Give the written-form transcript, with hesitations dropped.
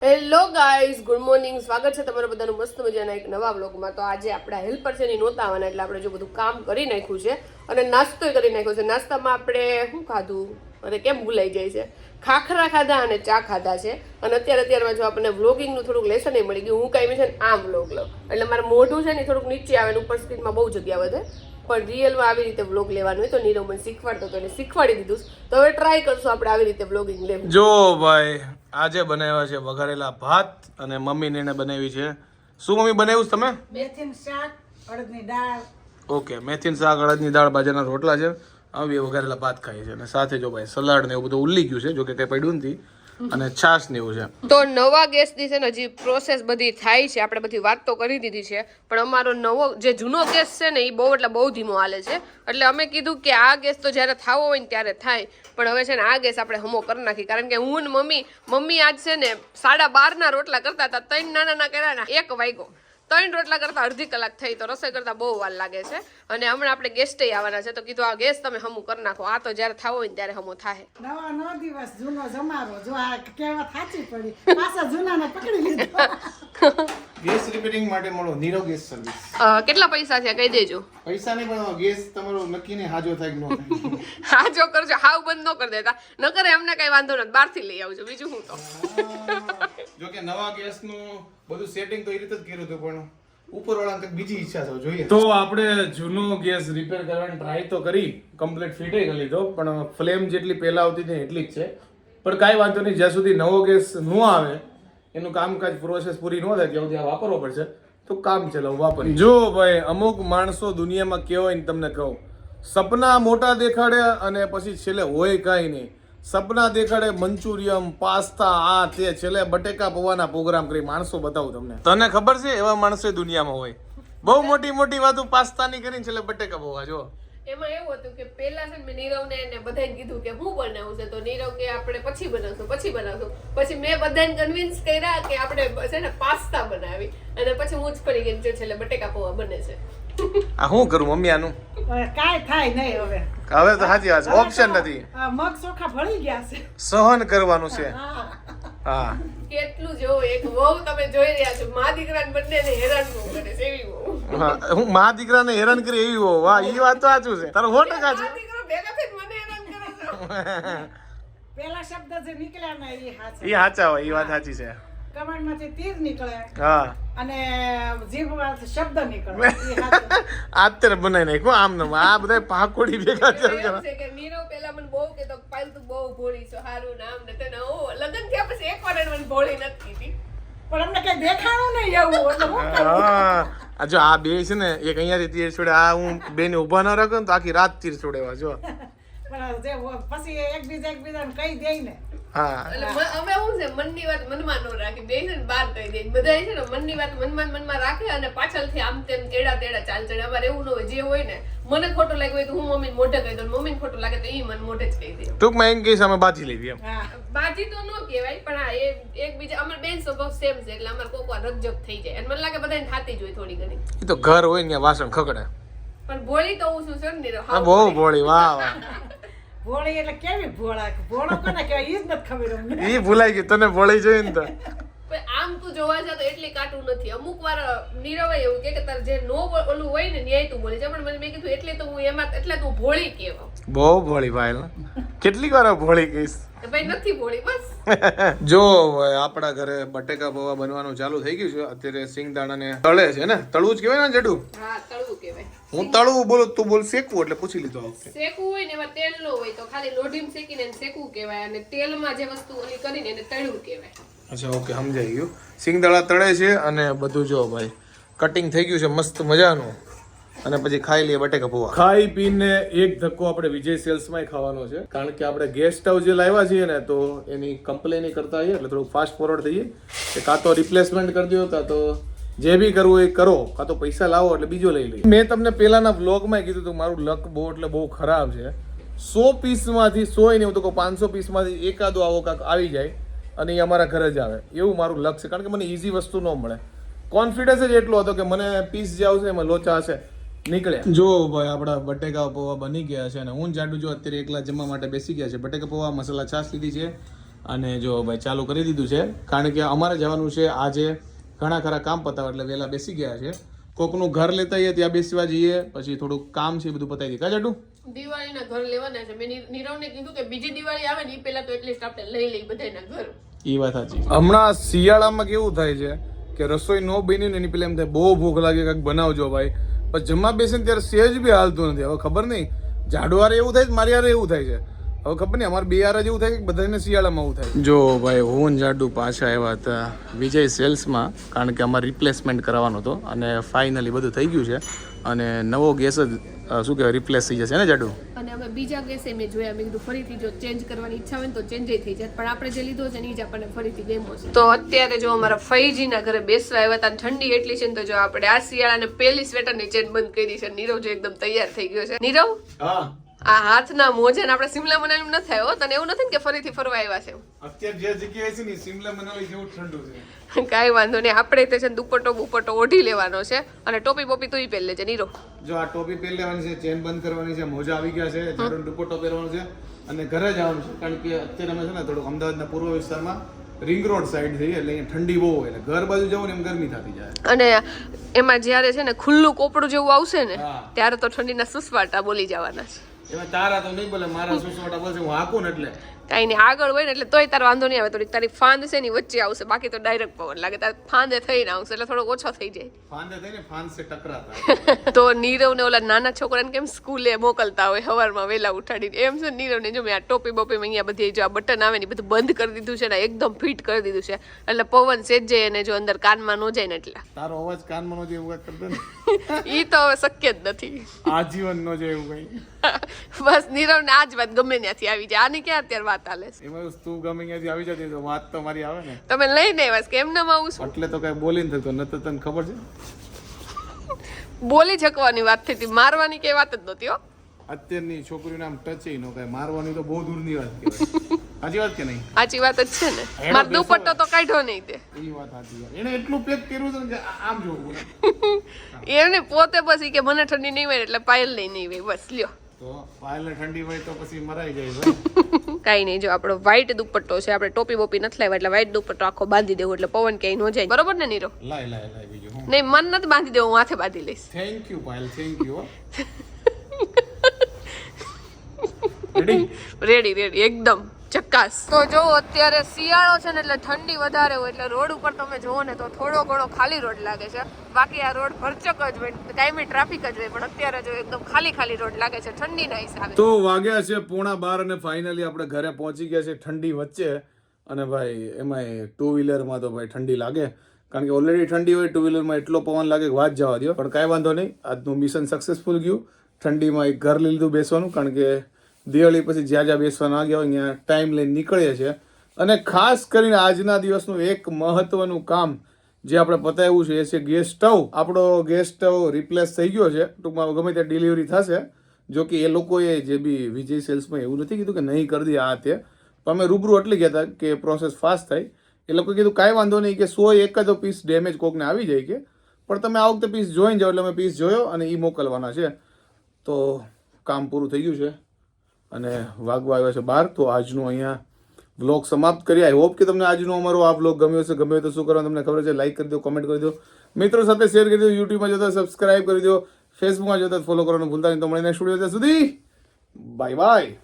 Hello guys, good morning. સ્વાગત છે તમારા બધાનું મસ્ત મજાના એક નવા વ્લોગમાં. તો આજે આપણા હેલ્પર છે ની નહોતા આવવાના, એટલે આપણે જો બધું કામ કરી નાખ્યું છે અને નાસ્તોય કરી નાખ્યો છે. નાસ્તામાં આપણે શું ખાધું અને કેમ ભૂલાઈ જાય છે? ખાખરા ખાધા અને ચા ખાધા છે. અને અત્યારમાં જો આપણને વ્લોગિંગનું થોડુંક લેસન મળી ગયું. હું કાંઈ છે ને આમ વ્લોગ લઉં એટલે મારું મોઢું છે ને થોડુંક નીચે આવે ને ઉપર સ્ક્રીનમાં બહુ જગ્યા વધે, પણ રિયલમાં આવી રીતે વ્લોગ લેવાનું હોય તો નીરવ મને શીખવાડતો હતો એટલે શીખવાડી દીધું. તો હવે ટ્રાય કરશું આપણે આવી રીતે વ્લોગિંગ લેવું. જો ભાઈ આજે બનાવ્યા છે વઘારેલા ભાત અને મમ્મીને એને બનાવી છે. શું મમ્મી બનાવ્યું છે તમે? મેથીનું શાક, અડદની દાળ. ઓકે, મેથીનું શાક, અડદની દાળ, બાજરાના રોટલા છે. આવી વઘારેલા ભાત ખાઈએ છે અને સાથે જો ભાઈ સલાડ ને એવું બધું ઉલ્લી ગયું છે, જો કે કંઈ પડ્યું નથી, અને છાશ ને એવું છે. તો નવા ગેસની છે ને હજી પ્રોસેસ બધી થાય છે. આપણે બધી વાત તો કરી દીધી છે, પણ અમારો નવો જે જૂનો ગેસ છે ને એ બહુ ધીમો હાલે છે. એટલે અમે કીધું કે આ ગેસ તો જ્યારે થવો હોય ને ત્યારે થાય, પણ હવે છે ને આ ગેસ આપણે હમો કરી નાખી. કારણ કે હું ને મમ્મી આજ છે ને 12:30 રોટલા કરતા હતા. 3 નાના કર્યા ને 1 વાગ્યો. 3 રોટલા કરતા અડધી કલાક થઈ, તો રસોઈ કરતા બહુ વાર લાગે છે. અને હમણાં આપણે ગેસ્ટે આવવાના છે, તો કીધું આ ગેસ તમે હમું કરી નાખો. આ તો જ્યારે થવો હોય ને ત્યારે હમો થાય. નવા દિવસ જૂનો જમારો. જો આ કહેવત સાચી પડી, પાછા જૂનાને પકડી લીધો. ગેસ રિપેરિંગ માટે મળો નીરવ ગેસ સર્વિસ. કેટલા પૈસા થયા કહી દેજો. પૈસા નહીં, પણ ગેસ તમારો નક્કી નહીં હાજો થાય કે ન થાય. હા જો કરજો, હાવ બંધ ન કરી દેતા, ન કરે અમને કઈ વાંધો નથી, બહારથી લઈ આવજો. બીજું હું તો જો કે નવા ગેસનું બધું સેટિંગ તો એ રીતે જ કર્યું હતું, પણ ઉપરવાળાને કંઈક બીજી ઈચ્છા છે, જોઈએ. તો આપણે જૂનો ગેસ રિપેર કરવાની ટ્રાય તો કરી, કમ્પ્લીટ ફિટ કરી લીધો, પણ ફ્લેમ જેટલી પહેલા આવતી હતી એટલી જ છે. પણ કાંઈ વાંધો નહીં, જ્યાં સુધી નવો ગેસ ન આવે, એનું કામકાજ પ્રોસેસ પૂરી ન થાય ત્યાં સુધી આ વાપરવો પડશે. તો કામ ચલાવ વાપરી. જો ભાઈ અમુક માણસો દુનિયામાં કેવાય ને તમને કહું, સપના મોટા દેખાડે અને પછી છેલ્લે હોય કાંઈ નહીં. સપના દેખાડે મંચુરિયમ, પાસ્તા, આ તે, છેલ્લે બટેકા પૌવાના પ્રોગ્રામ કરી. માણસો બતાવું તમને, તને ખબર છે એવા માણસો દુનિયામાં હોય. બહુ મોટી વાતો પાસ્તાની કરીને છેલ્લે બટેકા પૌવા. જો એમાં એવું હતું કે પેલા છે મેં નીરવને એને બધાને કીધું કે હું બનાવું છે, તો નીરવ કે આપણે પછી બનાવશું. પછી મેં બધાને કન્વિન્સ કર્યા કે આપણે છે ને પાસ્તા બનાવી, અને પછી હું જ પડી ગઈ જો છેલ્લે બટેકા પૌવા બને છે. આ શું કરું મમ્મી આનું? હવે કાંઈ થાય નહીં. હવે તો સાચી વાત છે, ઓપ્શન નથી. મગ ચોખા ભળી ગયા છે, સહન કરવાનું છે. હા, કેટલું જો એક વહુ તમે જોઈ રહ્યા છો, મા દીકરાને બંનેને હેરાન બહુ કરે છે એવી વહુ. હું મા દીકરાને હેરાન કરી એવી હો. વાહ, એ વાત તો સાચું છે, તારો 100% છે. મા દીકરો ભેગા થઈને મને હેરાન કરે છે. પેલા શબ્દ જે નીકળ્યા ને એ સાચા. એ સાચા હોય, એ વાત સાચી છે. કમાન્ડમાંથી તીર નીકળે હા, અને જીભમાંથી શબ્દ નીકળે. એ સાચું. અત્યારે બનાવી નાખ્યું આમ ને આ બધા પાકોડી ભેગા એવું છે કે નીરવ પેલા મને બહુ કહેતો કે પાયલ તું બહુ ભોળી છો, હારું નામ ને તને લગ્ન થયા પછી એકવાર એને મને ભોળી નથી કીધી. પણ અમને કઈ દેખાણું નહીં એવું, એટલે હું કરું? હા, જો આ બે છે ને, એક અહીંયાથી તીર છોડે, આ હું બેને ઉભા ન રાખું ને તો આખી રાત તીર છોડેવા. જો પણ જે પછી એકબીજાને કહી દે ને. હા, એટલે અમે શું છે મનની વાત મનમાં ન રાખી, બે છે ને બહાર કહી દે. બધા છે ને મનની વાત મનમાં રાખે અને પાછળથી આમ તેમ તેડા ચાલ ચડે. અમારે એવું ન હોય, જે હોય ને મને ખોટું લાગ્યું હોય તો હું મમ્મીને મોઢે કહી દઉં, મમ્મીને ખોટું લાગે તો એ મને મોઢે જ કહી દે. ટૂંકમાં એમ કહીશ અમે બાજી લેવી એમ. હા, બાજી તો ન કહેવાય, પણ હા એકબીજા અમારે બેન સ્વભાવ સેમ છે, એટલે અમારે કોક વાર રકજક થઈ જાય. અને મને લાગે બધાને થાતી જ હોય થોડી ઘણી. એ તો ઘર હોય ને વાસણ ખકડે. પણ ભોળી તો હું છું ને નીરવ, હા, બહુ ભોળી. વાહ વાહ, ભોળી એટલે કેવી ભોળા? ભોળો કોને કહેવાય એ જ નથી ખબર અમને. એ ભૂલાઈ ગયું તને ભોળી જોઈ ને તો. પણ આમ તું જોવા જા તો એટલી કાટું નથી. અમુક વાર નીરવે એવું કે તાર જે નો ઓલું હોય ને ન્યાય તું બોલી જાય, પણ મને મેં કીધું એટલે તો હું એમાં એટલે તું ભોળી કહેવાય. બહુ ભોળી ભાઈ, કેટલી વાર ભોળી કહીશ. ભાઈ નથી ભોળી બસ. જો આપણા ઘરે બટેકા પૌવા બનવાનું ચાલુ થઈ ગયું છે. અત્યારે સિંગદાણાને તળે છે ને, તળવું જ કહેવાય ને જડું? હા, તળવું કહેવાય. હું તળવું બોલું, તું બોલ શેકવું, એટલે પૂછી લીધું આ વખતે. શેકવું હોય ને એમાં તેલ નો હોય તો ખાલી લોઢીમાં શેકીને એને શેકવું કહેવાય, અને તેલમાં જે વસ્તુ ઓલી કરીને એને તળવું કહેવાય. અચ્છા, ઓકે, સમજાઈ ગયું. સિંગદાણા તળે છે અને બધું જો ભાઈ કટિંગ થઈ ગયું છે મસ્ત મજાનું, અને પછી ખાઈ લઈએ બટેકા પૌવા. ખાઈ પીને એક ધક્કો આપણે વિજય સેલ્સમાં ખાવાનો છે, કારણ કે આપણે ગેસ સ્ટવ જે લાવ્યા છીએ ને, તો એની કમ્પ્લેન કરતા આવીએ એટલે થોડું ફાસ્ટ ફોરવર્ડ થઈએ કે કાં તો રિપ્લેસમેન્ટ કરી દો, કાં તો જે બી કરવું એ કરો, કાં તો પૈસા લાવો એટલે બીજો લઈ લઈએ. મેં તમને પહેલાના વ્લોગમાં કીધું હતું મારું લક બહુ એટલે બહુ ખરાબ છે. 100 પીસમાંથી 100 નહીં, હું તો કહું 500 પીસમાંથી એકાદો આવો કાંક આવી જાય અને એ અમારા ઘરે જ આવે, એવું મારું લક છે. કારણ કે મને ઇઝી વસ્તુ ન મળે. કોન્ફિડન્સ જ એટલો હતો કે મને પીસ જે આવશે એમાં લોચા હશે નીકળ્યા. જો ભાઈ આપણા બટેકા પૌવા બની ગયા છે, અને હું જાડું જો અત્યારે એકલા જમવા માટે બેસી ગયા છે. બટેકા પૌવા, મસાલા છાશ લીધી છે, અને જો ભાઈ ચાલુ કરી દીધું છે, કારણ કે અમારે જવાનું છે આજે ઘણા ખરા કામ પતાવવા, એટલે વહેલા બેસી ગયા છે. કોકનું ઘર લેતા આવીએ, ત્યાં બેસવા જઈએ, પછી થોડુંક કામ છે બધું પતાવી દઈએ. કા જાડુ? દિવાળીના ઘર લેવાના છે. મેં નીરવને કીધું કે બીજી દિવાળી આવે ને એ પહેલા તો એટલીસ્ટ આપણે લઈ લઈ બધાના ઘર. એ વાત સાચી. હમણાં શિયાળામાં કેવું થાય છે કે રસોઈ ન બની ને એની પેલા એમ થાય બહુ ભૂખ લાગે, કંઈક બનાવજો ભાઈ. પણ જમવા બેસે ને ત્યારે સહેજ બી હાલતું નથી. હવે ખબર નહીં, જાડવારે એવું થાય મારી યારે એવું થાય છે. હવે ખબર નહીં અમારે બે યાર જ એવું થાય કે બધાને શિયાળામાં એવું થાય. જો ભાઈ હું જાડુ પાછા આવ્યા હતા વિજય સેલ્સમાં, કારણ કે અમારે રિપ્લેસમેન્ટ કરાવવાનો હતો અને ફાઇનલી બધું થઈ ગયું છે અને નવો ગેસ જ શું કહેવાય રિપ્લેસ થઈ જશે ને જાડુ. અને અમે બીજા ગેસે મેં જોયા, મેં કીધું ફરીથી જો ચેન્જ કરવાની ઈચ્છા હોય ને તો ચેન્જ થઈ જાય, પણ આપણે જે લીધો છે ને એ જ આપણને ફરીથી ગેમો છે. તો અત્યારે જો અમારા ફઈજીના ઘરે બેસવા આવ્યા હતા, ઠંડી એટલી છે ને તો જો આપણે આ શિયાળાને પહેલી સ્વેટરની ચેન બંધ કરી છે. નીરવ જો એકદમ તૈયાર થઈ ગયો છે. નીરવ, હા આ હાથના મોજા ને આપણે સિમલા મનાલી ન થાય હો, તને એવું નથી ને કે ફરીથી ફરવા આવ્યા છે? અત્યારે જે જગ્યાએ છે ને સિમલા મનાલી જેવું ઠંડુ છે. કાંઈ વાંધો નહીં, આપણે તે છે દુપટ્ટો બુપટ્ટો ઓઢી લેવાનો છે અને ટોપી બોપી તું પહેરી લેજે નીરો. જો આ ટોપી પહેરી લેવાની છે, ચેન બંધ કરવાની છે, મોજા આવી ગયા છે, જાડો દુપટ્ટો પહેરવાનો છે અને ઘરે જવાનું છે, કારણ કે અત્યારે અમે છે ને થોડુંક અમદાવાદના પૂર્વ વિસ્તારમાં રિંગ રોડ સાઈડ થઈ, એટલે અહીંયા ઠંડી બહુ હોય, એટલે ઘર બાજુ જવું ને એમ ગરમી થતી જાય. અને એમાં જ્યારે છે ને ખુલ્લું કોપડું જેવું આવશે ને હા. ત્યારે તો ઠંડીના સુસવાટા બોલી જવાના છે. એમાં તારા તો નહીં બોલે, મારા સુસવાટા બોલશે, હું હાકું ને એટલે કાંઈ નહીં, આગળ હોય ને એટલે તોય તારો વાંધો નહીં આવે. થોડીક તારી ફાંદ છે ને વચ્ચે આવશે, બાકી તો ડાયરેક્ટ પવન લાગે. તારે ફાંદે થઈને આવશે એટલે થોડો ઓછો થઈ જાય. ફાંદે થઈને ફાંદ સે ટકરાતા. તો નીરવ ને ઓલા નાના છોકરાને કેમ સ્કૂલે મોકલતા હોય સવારમાં વહેલા ઉઠાડીને, એમ છે નીરવ ને જો મેં આ ટોપી બોપી અહીંયા બધી જો આ બટન આવે ને બધું બંધ કરી દીધું છે ને, એકદમ ફિટ કરી દીધું છે, એટલે પવન સેજ જાય અને જો અંદર કાનમાં ન જાય ને એટલે. તારો અવાજ કાનમાં નો જાય એવું કરતો ને, ઈ તો હવે શક્ય જ નથી. આજીવન નો જાય એવું કઈ. બસ નીરવ ને આ જ વાત ગમે ત્યાંથી આવી જાય. આની ક્યાં અત્યારે વાત હાલે છે? એમાં તું ગમે ત્યાંથી આવી જતી તો વાત તો મારી આવે ને. તમે લઈને આવ્યા કે એમ નામ આવું છું? એટલે તો કઈ બોલીને થતો ન તો તને ખબર છે. બોલી શકવાની વાત થઈ હતી, મારવાની કઈ વાત જ નહોતી હો. અત્યારની છોકરીઓને આમ ટચ ન થાય, મારવાની તો બહુ દૂરની વાત કહેવાય. સાચી વાત કે નહીં? સાચી વાત જ છે ને. મારો દુપટ્ટો તો કાઢ્યો નહીં તે. એ વાત સાચી યાર. એને એટલું પેક કર્યું છે ને કે આમ જોવું. એને પોતે પછી કે મને ઠંડી નહીં હોય એટલે પાયલ લઈ નહીં હોય, બસ લ્યો. તો પાયલને ઠંડી હોય તો પછી મરાઈ જાય ભાઈ. કાંઈ નહીં, જો આપણો વ્હાઈટ દુપટ્ટો છે, આપણે ટોપી બોપી નથી લાવ્યા એટલે વ્હાઈટ દુપટ્ટો આખો બાંધી દેવો એટલે પવન ક્યાંય ન જાય. બરોબર ને નીરો? લાય બીજું હું. નહીં, મન નથી બાંધી દેવું, હું હાથે બાંધી લઈશ. Thank you Payal, thank you. Ready ready એકદમ ચક્કાસ. તો જો અત્યારે શિયાળો છે ને એટલે ઠંડી વધારે હોય એટલે રોડ ઉપર તમે જુઓ ને તો થોડો ઘણો ખાલી રોડ લાગે છે, બાકી આ રોડ ભરચક જ હોય, કાયમી ટ્રાફિક જ હોય, પણ અત્યારે જો એકદમ ખાલી રોડ લાગે છે ઠંડીના હિસાબે. તો વાગ્યા છે 11:30 અને ફાઇનલી આપણે ઘરે પહોંચી ગયા છે ઠંડી વચ્ચે. અને ભાઈ એમાંય ટુ વ્હીલરમાં તો ભાઈ ઠંડી લાગે, કારણ કે ઓલરેડી ઠંડી હોય, ટુ વ્હીલરમાં એટલો પવન લાગે કે વાત જવા દો. પણ કાંઈ વાંધો નહીં, આજનું મિશન સક્સેસફુલ ગયું. ઠંડીમાં એક ઘર લઈ લીધું બેસવાનું, કારણ કે દિવાળી પછી જ્યાં બેસવા ના ગયા હોય ત્યાં ટાઈમ લઈને નીકળીએ છીએ. અને ખાસ કરીને આજના દિવસનું એક મહત્વનું કામ જે આપણે પતાવ્યું છે એ છે ગેસ સ્ટવ. આપણો ગેસ સ્ટવ રિપ્લેસ થઈ ગયો છે, ટૂંકમાં ગમે ત્યાં ડિલિવરી થશે. જો કે એ લોકોએ જે બી વિજય સેલ્સમાં એવું નથી કીધું કે નહીં કરી દે આ તે, પણ અમે રૂબરૂ એટલે ગયા હતા કે પ્રોસેસ ફાસ્ટ થાય. એ લોકોએ કીધું કાંઈ વાંધો નહીં, કે 101 પીસ ડેમેજ કોકને આવી જાય કે, પણ તમે આ વખતે પીસ જોઈને જાઓ. એટલે અમે પીસ જોયો અને એ મોકલવાના છે. તો કામ પૂરું થઈ ગયું છે અને વાગવા આવ્યા છે 12. તો આજનું અહીંયા વ્લોગ સમાપ્ત કરીએ. આઈ હોપ કે તમને આજનો અમારો આ વ્લોગ ગમ્યો હશે. ગમ્યો તો શું કરવાનું તમને ખબર છે, લાઈક કરી દો, કોમેન્ટ કરી દો, મિત્રો સાથે શેર કરી દો, યુટ્યુબમાં જોતા સબસ્ક્રાઇબ કરી દો, ફેસબુકમાં જોતા ફોલો કરવાનું ભૂલતા નહીં. તો મળીને નેક્સ્ટ વિડીયો સુધી બાય બાય.